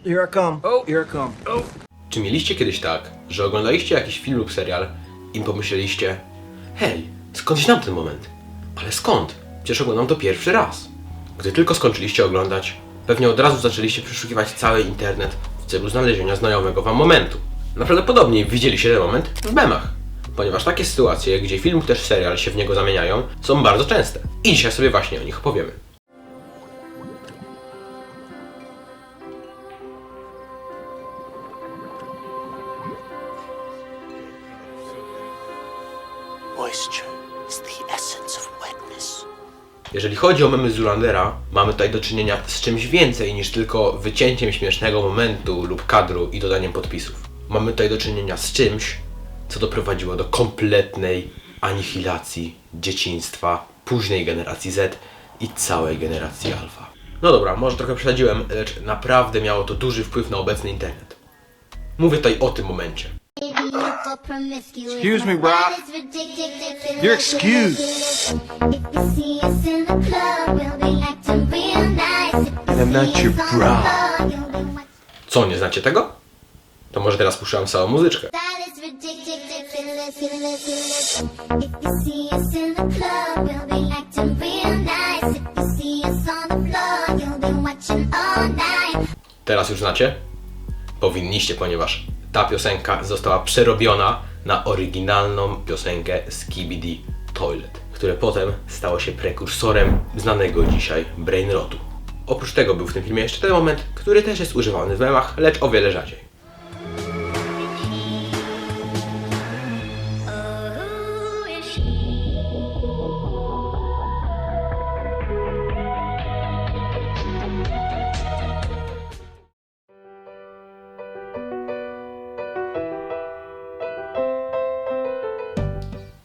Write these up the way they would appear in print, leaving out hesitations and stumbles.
Here I come. Oh, here I come. Oh. Czy mieliście kiedyś tak, że oglądaliście jakiś film lub serial i pomyśleliście: hej, skądś znam ten moment? Ale skąd? Przecież oglądam to pierwszy raz. Gdy tylko skończyliście oglądać, pewnie od razu zaczęliście przeszukiwać cały internet w celu znalezienia znajomego wam momentu. Najprawdopodobniej widzieliście ten moment w memach, ponieważ takie sytuacje, gdzie film lub też serial się w niego zamieniają, są bardzo częste. I dzisiaj sobie właśnie o nich opowiemy. Jeżeli chodzi o memy Zoolandera, mamy tutaj do czynienia z czymś więcej niż tylko wycięciem śmiesznego momentu lub kadru i dodaniem podpisów. Mamy tutaj do czynienia z czymś, co doprowadziło do kompletnej anihilacji dzieciństwa późnej generacji Z i całej generacji Alpha. No dobra, może trochę przesadziłem, lecz naprawdę miało to duży wpływ na obecny internet. Mówię tutaj o tym momencie. Excuse me, bro. You're excused. And I'm not your bro. Co, nie znacie tego? To może teraz puszczę wam całą muzyczkę. Teraz już znacie? Powinniście, ponieważ ta piosenka została przerobiona na oryginalną piosenkę Skibidi Toilet, które potem stało się prekursorem znanego dzisiaj brainrotu. Oprócz tego był w tym filmie jeszcze ten moment, który też jest używany w memach, lecz o wiele rzadziej.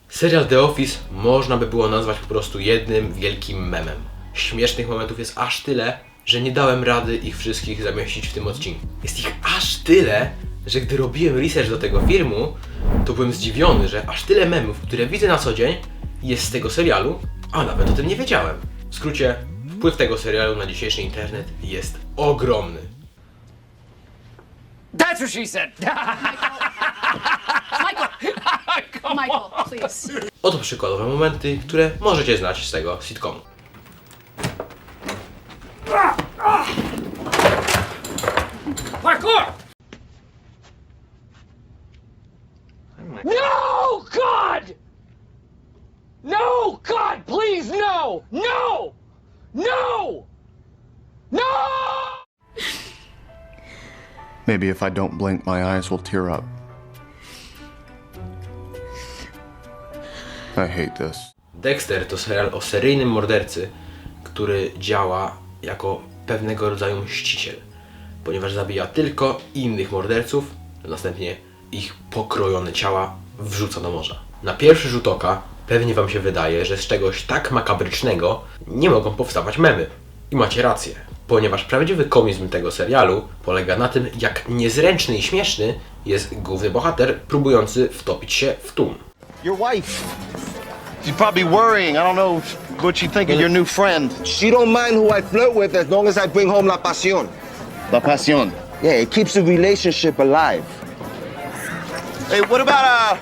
Serial The Office można by było nazwać po prostu jednym wielkim memem. Śmiesznych momentów jest aż tyle, że nie dałem rady ich wszystkich zamieścić w tym odcinku. Jest ich aż tyle, że gdy robiłem research do tego filmu, to byłem zdziwiony, że aż tyle memów, które widzę na co dzień, jest z tego serialu, a nawet o tym nie wiedziałem. W skrócie, wpływ tego serialu na dzisiejszy internet jest ogromny. That's what she said. Michael, please. Oto przykładowe momenty, które możecie znać z tego sitcomu. Parkour! No, God! No, God, please, no! No! No! No! Maybe if I don't blink, my eyes will tear up. I hate this. Dexter to serial o seryjnym mordercy, który działa jako pewnego rodzaju mściciel, ponieważ zabija tylko innych morderców, a następnie ich pokrojone ciała wrzuca do morza. Na pierwszy rzut oka pewnie wam się wydaje, że z czegoś tak makabrycznego nie mogą powstawać memy. I macie rację, ponieważ prawdziwy komizm tego serialu polega na tym, jak niezręczny i śmieszny jest główny bohater próbujący wtopić się w tłum. Your wife. She's probably worrying. I don't know what you think of your new friend. She don't mind who I flirt with as long as I bring home la pasión. La pasión. Yeah, it keeps the relationship alive. Hey, what about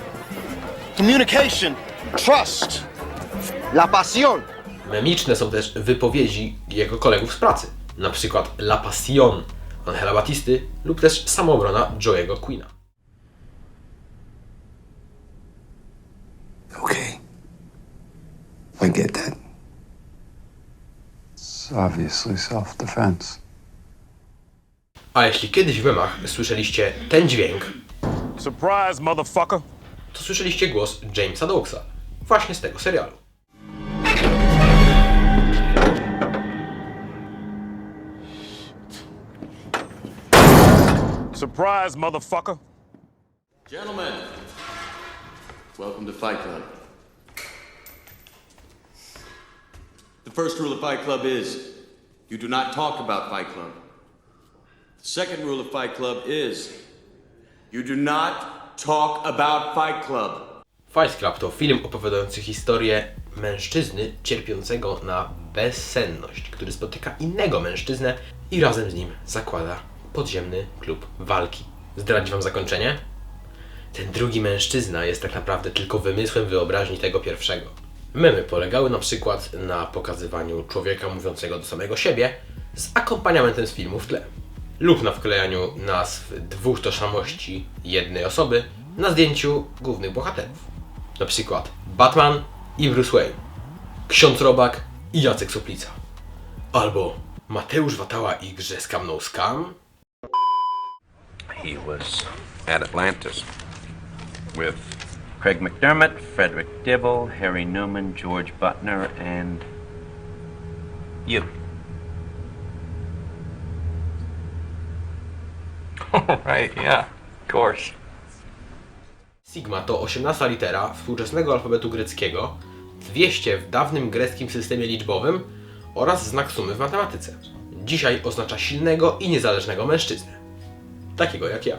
communication, trust? La pasión. Memiczne są też wypowiedzi jego kolegów z pracy, na przykład La Passion Angela Batisty lub też Samoobrona Joe'ego Queena. Okay. I get that. It's obviously self-defense. A jeśli kiedyś w memach słyszeliście ten dźwięk, Surprise, motherfucker! to słyszeliście głos Jamesa Dawksa, właśnie z tego serialu. Surprise, motherfucker! Gentlemen, welcome to Fight Club. The first rule of Fight Club is you do not talk about Fight Club. The second rule of Fight Club is you do not talk about Fight Club. Fight Club to film opowiadający historię mężczyzny cierpiącego na bezsenność, który spotyka innego mężczyznę i razem z nim zakłada podziemny klub walki. Zdradzi wam zakończenie? Ten drugi mężczyzna jest tak naprawdę tylko wymysłem wyobraźni tego pierwszego. Memy polegały na przykład na pokazywaniu człowieka mówiącego do samego siebie z akompaniamentem z filmu w tle. Lub na wklejaniu nazw dwóch tożsamości jednej osoby na zdjęciu głównych bohaterów. Na przykład Batman i Bruce Wayne, Ksiądz Robak i Jacek Soplica. Albo Mateusz Watała i Grzeska mną skam. He was at Atlantis with Craig McDermott, Frederick Dibble, Harry Newman, George Butner, and you. Right, yeah, of course. Sigma to 18 litera współczesnego alfabetu greckiego, 200 w dawnym greckim systemie liczbowym oraz znak sumy w matematyce. Dzisiaj oznacza silnego i niezależnego mężczyznę. Takiego jak ja.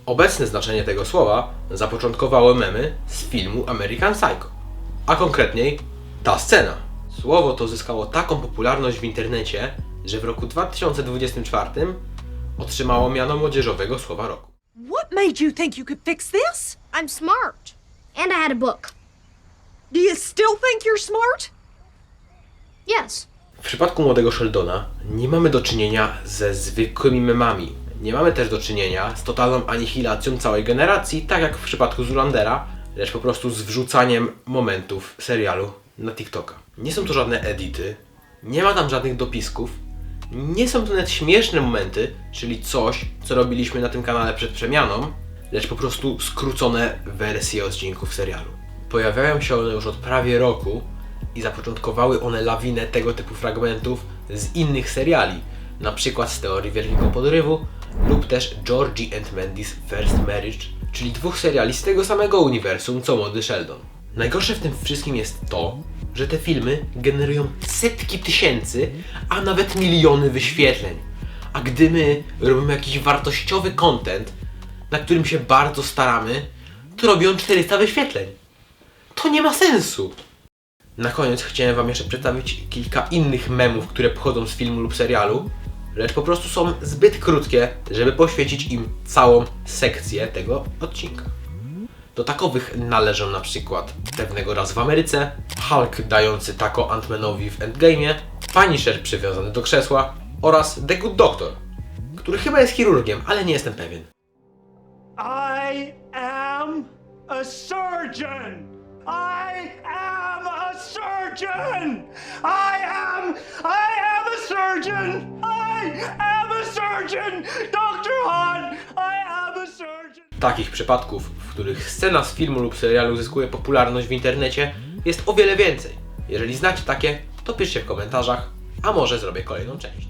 Obecne znaczenie tego słowa zapoczątkowały memy z filmu American Psycho, a konkretniej ta scena. Słowo to zyskało taką popularność w internecie, że w roku 2024 otrzymało miano młodzieżowego słowa roku. What made you think you could fix this? I'm smart. And I had a book. Do you still think you're smart? Yes. W przypadku młodego Sheldona nie mamy do czynienia ze zwykłymi memami. Nie mamy też do czynienia z totalną anihilacją całej generacji, tak jak w przypadku Zoolandera, lecz po prostu z wrzucaniem momentów serialu na TikToka. Nie są to żadne edity, nie ma tam żadnych dopisków, nie są to nawet śmieszne momenty, czyli coś, co robiliśmy na tym kanale przed przemianą, lecz po prostu skrócone wersje odcinków serialu. Pojawiają się one już od prawie roku i zapoczątkowały one lawinę tego typu fragmentów z innych seriali, na przykład z Teorii Wielkiego Podrywu lub też Georgie and Mandy's First Marriage, czyli dwóch seriali z tego samego uniwersum co Młody Sheldon. Najgorsze w tym wszystkim jest to, że te filmy generują setki tysięcy, a nawet miliony wyświetleń. A gdy my robimy jakiś wartościowy content, na którym się bardzo staramy, to robią 400 wyświetleń. To nie ma sensu. Na koniec chciałem wam jeszcze przedstawić kilka innych memów, które pochodzą z filmu lub serialu, lecz po prostu są zbyt krótkie, żeby poświęcić im całą sekcję tego odcinka. Do takowych należą na przykład Pewnego razu w Ameryce, Hulk dający tako Ant-Manowi w Endgame'ie, Punisher przywiązany do krzesła oraz The Good Doctor, który chyba jest chirurgiem, ale nie jestem pewien. I am a surgeon. I am a surgeon. I am a surgeon. I am a surgeon. Dr. Han, I am a surgeon. Takich przypadków, w których scena z filmu lub serialu zyskuje popularność w internecie, jest o wiele więcej. Jeżeli znacie takie, to piszcie w komentarzach, a może zrobię kolejną część.